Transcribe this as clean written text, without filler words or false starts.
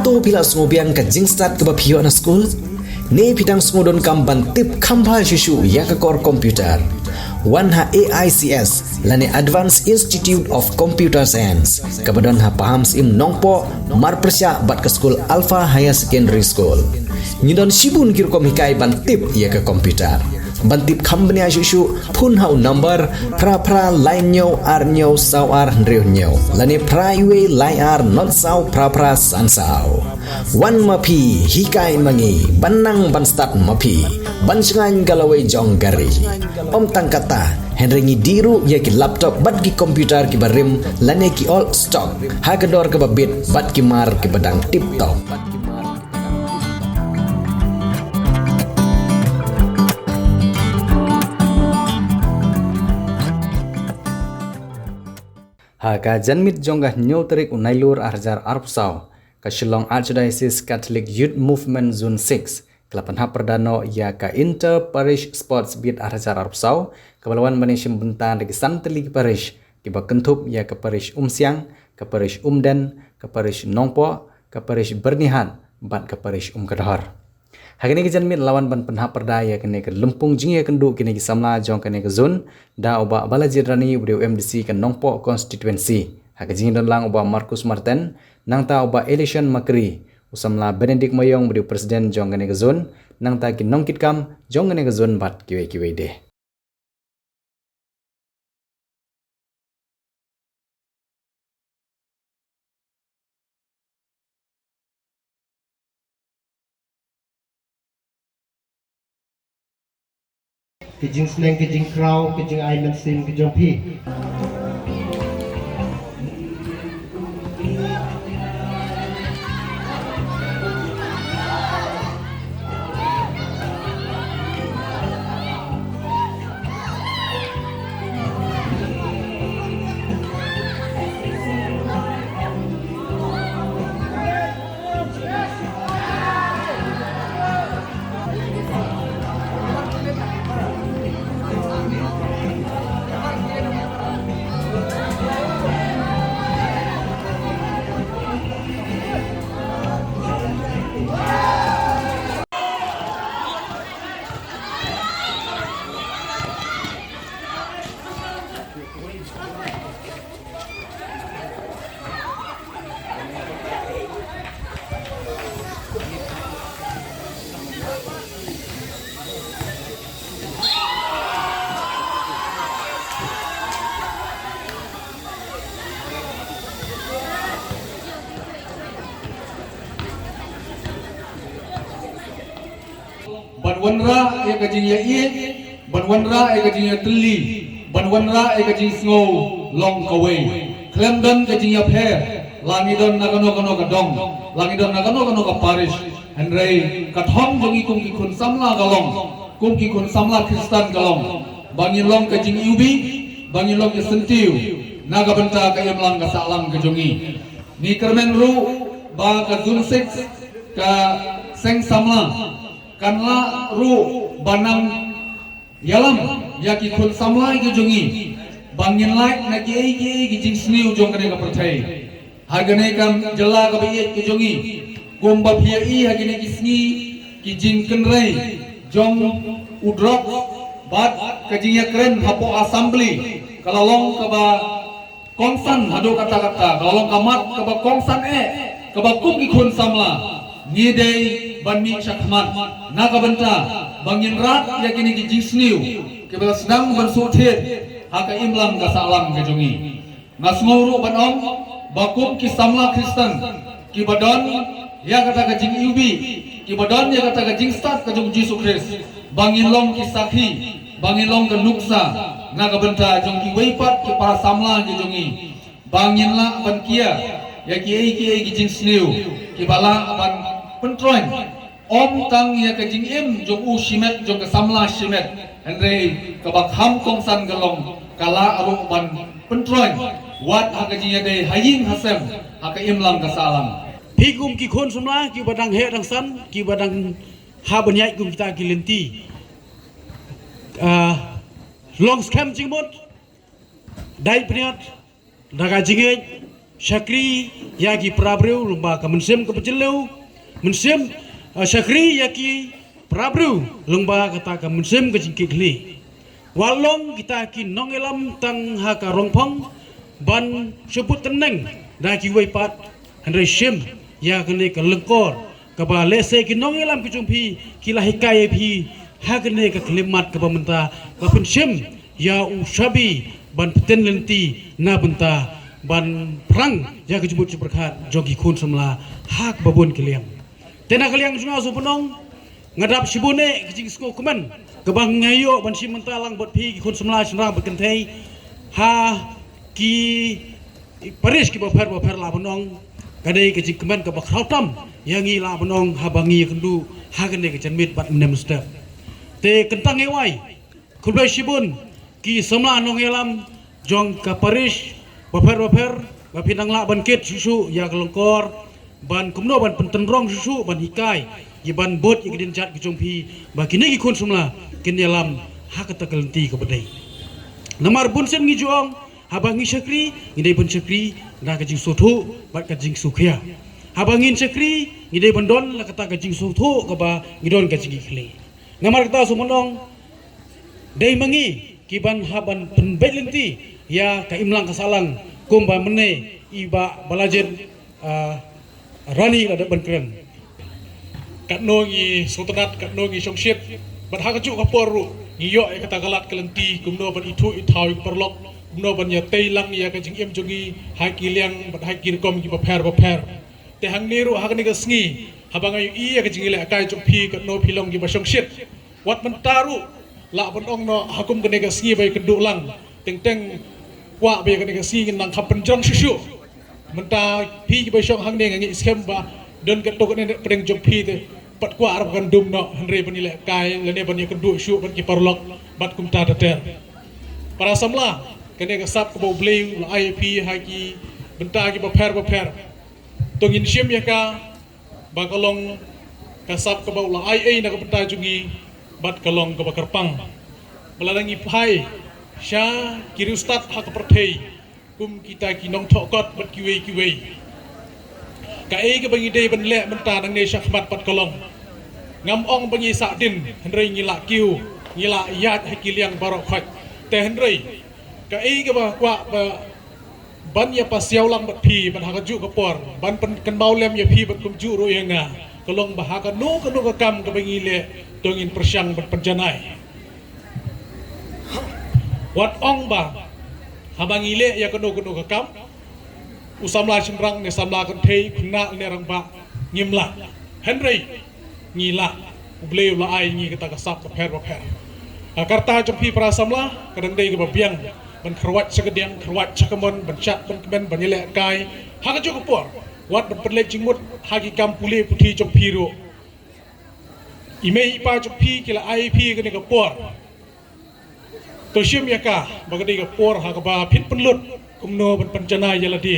to pila ngobiang ka jingstat ke bapio na school ne pidang sngodon kam ban tip khamba shishu ya ka core computer wan ha AICS lane Advanced Institute of Computer Science kabadon ha paham sim nongpo mar persya bat ke school Alpha Higher Secondary School nyidon sibun kirkom hikai ban tip ya ka computer bantip company asyusyu pun hau number pra line nyo ar nyo saw ar ndreo nyo lani praiwe line ar not saw pra san saw wan mapi hikai mangi banang ban start mapi ban sengan galawai jong gari om tangkata henrengi diru ya ki laptop bat ki komputer ki barim lani ki all stock hagador ke babit bat ki mar ki badang tip top. Ka janmit jonggah nyotrik unailur arjar arpsau ka Shillong Archdiocese Catholic Youth Movement Zone 6 kelapan ha perdano ya ka Inter Parish Sports Beat arjar arpsau kebalawan manishim bentan di Santeli Parish kiba kentup ya ke Parish Siang ke Parish Den ke Parish Nongpo ke Parish Bernihan bat ke Parish Kedahar. Hakini ke janmit lawan ban penha perdaya kene ke lempung jingya kendu kene ke samla jong kene ke zon da oba balajidrani udah MDC ke Nongpo constituency hakajing dan lang oba Marcus Martin nang ta oba election makri usamla Benedict Moyong udah presiden jong kene ke zon nang ta ki nongkit kam jong kene ke zon bat kiwe deh. Kejing seneng, kejing krau, kejing aiman sim, kejing pi. Banwanra ya kajing ya iye, banwanra ya kajing ya teli, banwanra ya kajing snow long kawai. Klemdan kajing ya pher, langidon nagano kadong, langidon nagano ka parish. Henry kathom jongi kumki kun samla galong, kumki kun samla Kristen galong. Bangin long kajing ubi, bangin long ya sentiu, naga benta ka yamlang ka salang ka jongi. Ni kermen ru ba ka zun 6 ka seng samla. Kanla ru banang yalam yaki kun samlai ke jongi bangin lai na ki jing sniu jong kane ka perthai hagane kam jala ka bi ke jongi gomba phia I hagane ki sni ki jing kenrai jong udrok bat ka jing ya kren hapo assembly kalalong ka ba kongsan hado kata-kata kalalong kamat ka ba kongsan ka ba kum ki kun samla ngidei banmi syakmat naga benta bangin rat yakini ki jingsniu kebala sedang bersuthit haka imlam ka salam ke jongi ngasnguru banong bakum ki samla Kristen ki badon ya kata ka jing ubi ki badon ya kata ka jing start ka jong Yesus Kristus bangin long ki sakhi bangin long ka nuksa naga benta jong ki weipat ki para samla ke jongi bangin la ban kia ya ki jingsniu ki bala ban pentroin om tang ya ke jing im jong u shimet jong ke samla shimet andre ke bak ham kong san galong kala aru ban pentroin wat ha ke jing ya de haying hasem ha ke im lang ka salam Pigum ki khon sumla ki badang he dang san ki badang ha banyai kum kita ki lenti long scam jingmot dai priat daga jinge Syakri yagi prabreu lumba ka mensem ka pejeleu mensem Syakri yaki prabreu lumba kata ka mensem ka jingki kli walong kita ki nongelam tang ha ka rongpong ban sebut teneng da ki wei pat handai shem ya kene ka lengkor ka ba lese ki nongelam ki jumpi ki lahikai pi ha kene ka klimat ka bamenta ka pensem ya usabi ban peten lenti na benta ban perang ya kejubut berkat jogi kun semla hak babun keliang tena keliang juna so penong ngadap sibune kejing sko kemen kebang ngayo ban si mentalang bot pi kun semla senang berkentai ha ki paris ki baper la penong kadai kejing kemen ke bakrautam yang la penong habangi kendu ha kene kejanmit bat nem step te kentang ewai kulbai sibun ki semla nong elam jong ka paris baper bapinang la ban ket susu ya kelongkor ban kumno ban pentenrong susu ban hikai ye ban bot ye gedin jat kejongpi bakine ki kun semla kinyalam hak takalenti ke bedai namar bunsen ngi juang habangi Syakri ngidai ban Syakri na kajing sotho bat kajing sukhya habangin Syakri ngidai ban don la kata kajing sotho ka ba ngidon kajing ikhle namar kata sumonong dai mangi kiban haban penbelenti ya ka imlang kasalang kumba mene iba balajen rani ada benkren kat nongi sultanat kat nongi songshit ban hakaju kaporu ngiyo e kata galat kelenti kumno ban itu itawi perlok kumno ban ya teilang ya kajing em jongi hakiliang ban hakir kom ki baper te hang niru hakani gasngi habangayu iya kajing ile akai jokpi kat no pilong ki basongshit wat mentaru la ban ongno hakum kene gasngi bai kedulang teng wa be kan si nang kapen jong susu menta pi ki besong hang ne ngi skem ba don ka tok ne pedeng jong pi te pat kwa arab kan dum no henre banile kai le ne ban ye kendu su ban ki parlok bat kum ta ter para samla kene ka sap ko bleu la ip haki benta ki baper tong in shem ya ka bakalong ka sap ko la ai na ka benta jungi bat kalong ka bakarpang balalangi pai Sya kiri ustad hak pertei kum kita kinong tokot bat kiwei kai ke bangi dei ban le menta nang ne syakmat pat kolong ngam ong bangi sakdin henrei ngila kiu ngila yat hakiliang barok khat te henrei kai ke ba kwa ban ya pasiau lang bat pi ban hakaju ke por ban pen kan bau lem ya pi bat kum ju ro yenga kolong bahaka no ka kam ke bangi le tongin persyang bat penjanai wat ong ba habang ile ya keno ke kam usamla simrang ne samla kan thei khuna ne rang ba ngimla henry ngila ubleu la ai ngi kata kasap per akarta jompi para samla kadang dei ke babiang ban khrwat sagediang khrwat chakamon ban chat ban kemen ban ile kai ha ka por wat ban perle jingmut hagi kam pule puthi jompi ro imei pa jompi kila ip ke ne ke por to syem yaka bagadi ka por ha ka ba phit penlut kumno ban pancana yaladi